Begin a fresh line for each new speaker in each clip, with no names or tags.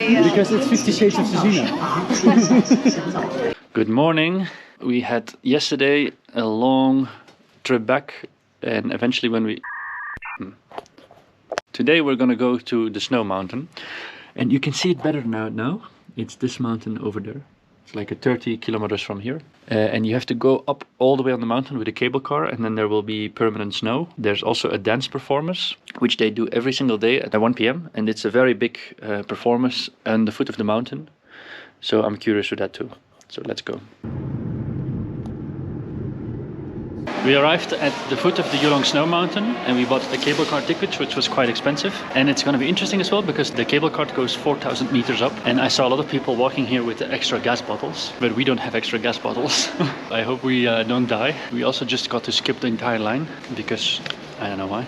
Because it's 50 Shades of Sejina. Good morning. We had yesterday a long trip back, and eventually when we... Today we're gonna go to the Snow Mountain, and you can see it better now. It's this mountain over there. It's like 30 kilometers from here. And you have to go up all the way on the mountain with a cable car, and then there will be permanent snow. There's also a dance performance, which they do every single day at 1 p.m. And it's a very big performance on the foot of the mountain. So I'm curious for that too. So let's go. We arrived at the foot of the Yulong Snow Mountain, and we bought a cable car ticket, which was quite expensive. And it's going to be interesting as well, because the cable car goes 4,000 meters up. And I saw a lot of people walking here with extra gas bottles, but we don't have extra gas bottles. I hope we don't die. We also just got to skip the entire line, because I don't know why.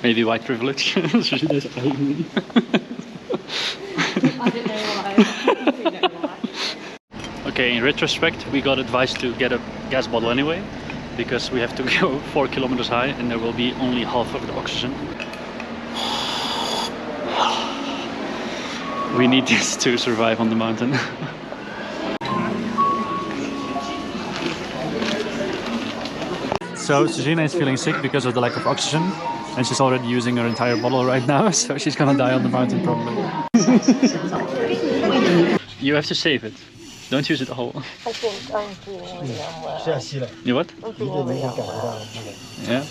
Maybe white privilege.
I don't know why.
Okay, in retrospect, we got advised to get a gas bottle anyway, because we have to go 4 kilometers high and there will be only half of the oxygen. We need this to survive on the mountain. So Sejina is feeling sick because of the lack of oxygen, and she's already using her entire bottle right now, so she's gonna die on the mountain probably. You have to save it. Don't use it all. You what? Yeah.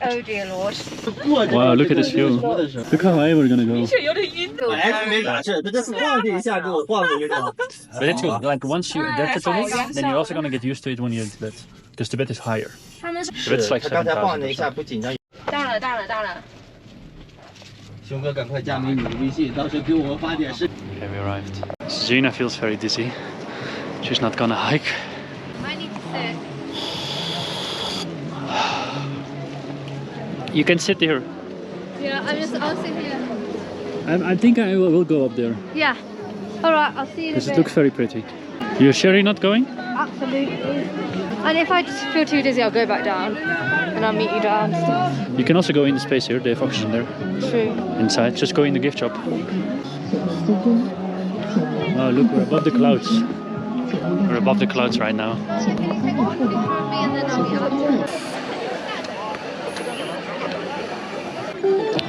Oh dear Lord.
Wow, look at this view. Look how high we're gonna go. But it's good. Like once you adapt to Tibet, then you're also gonna get used to it when you're in Tibet. Because Tibet is higher. Tibet's like 7,000.
熊哥，赶快加美女的微信，到时候给我发点视频。
Okay, we arrived. Sejina feels very dizzy. She's not gonna hike.
I need to sit.
You can sit here.
Yeah, I'll sit here.
I think I will go up there.
Yeah. Alright, I'll see you in a
Because
bit.
it looks very pretty. You're sure you're not going?
Absolutely. And if I just feel too dizzy, I'll go back down. And I'll meet you downstairs.
You can also go in the space here. They have oxygen there.
True.
Inside. Just go in the gift shop. Oh, look, we're above the clouds. We're above the clouds right now.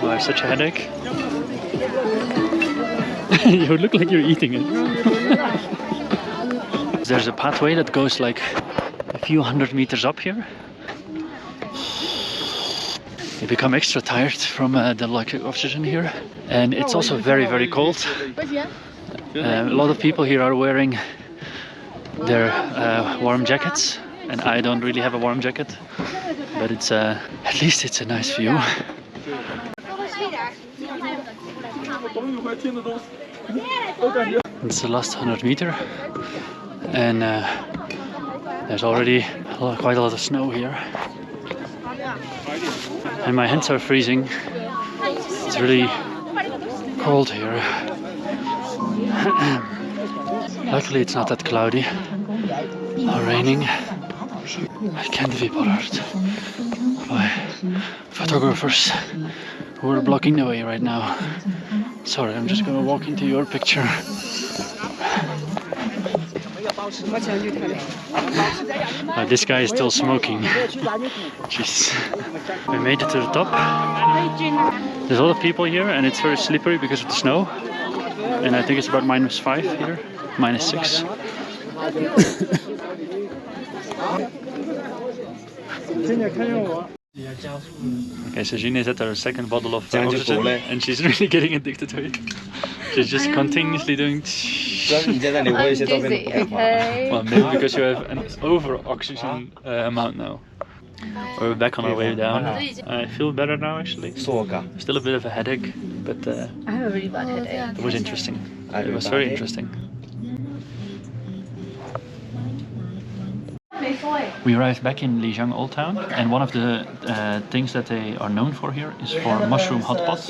Oh, I have such a headache. You look like you're eating it. There's a pathway that goes like a few hundred meters up here. You become extra tired from the lack of oxygen here. And it's also very, very cold. A lot of people here are wearing their warm jackets. And I don't really have a warm jacket. But it's at least it's a nice view. It's the last 100 meter. And there's already quite a lot of snow here. And my hands are freezing. It's really cold here. Luckily it's not that cloudy or raining. I can't be bothered by photographers who are blocking the way right now. Sorry, I'm just gonna walk into your picture. This guy is still smoking. Jeez. We made it to the top. There's a lot of people here and it's very slippery because of the snow. And I think it's about -5 here, -6. Okay, so Jean is at her second bottle of oxygen and she's really getting addicted to it. She's just continuously doing...
I'm dizzy, okay?
Well, maybe because you have an over-oxygen amount now. We're back on our way down. I feel better now actually. Still a bit of a headache, but
I have a really bad headache.
it was interesting. It was very interesting. We arrived back in Lijiang Old Town, and one of the things that they are known for here is for mushroom hot pot.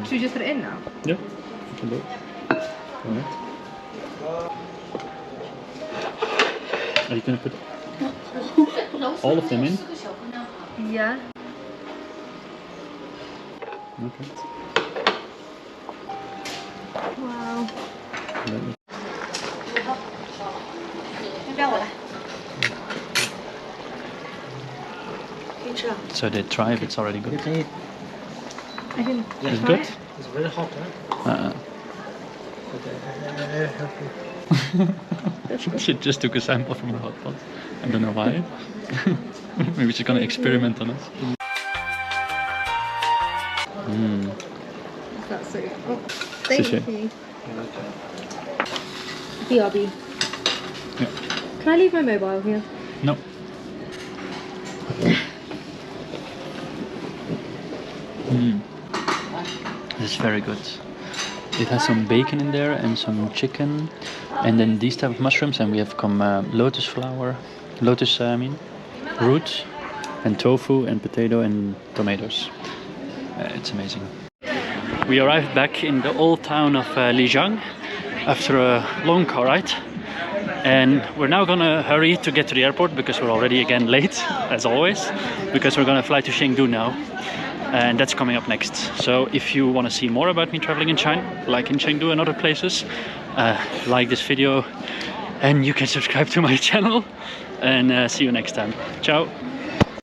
Should we just put it in now?
Yeah, you can do it. Alright. Are you gonna put All of them in?
Yeah.
Okay.
Wow.
So they try if it's already good.
I can
Is it
try
good?
it.
It's very hot, huh?
She just took a sample from the hot pot. I don't know why. Maybe she's gonna experiment on us.
That's so. Oh, thank
Sushi.
you. BRB.
Yeah.
Can I leave my mobile here?
No. This is very good. It has some bacon in there and some chicken, and then these type of mushrooms, and we have lotus flower, root, and tofu and potato and tomatoes. It's amazing. We arrived back in the old town of Lijiang after a long car ride, and we're now gonna hurry to get to the airport because we're already again late, as always, because we're gonna fly to Chengdu now. And that's coming up next. So if you want to see more about me traveling in China, like in Chengdu and other places, like this video, and you can subscribe to my channel, and see you next time. Ciao!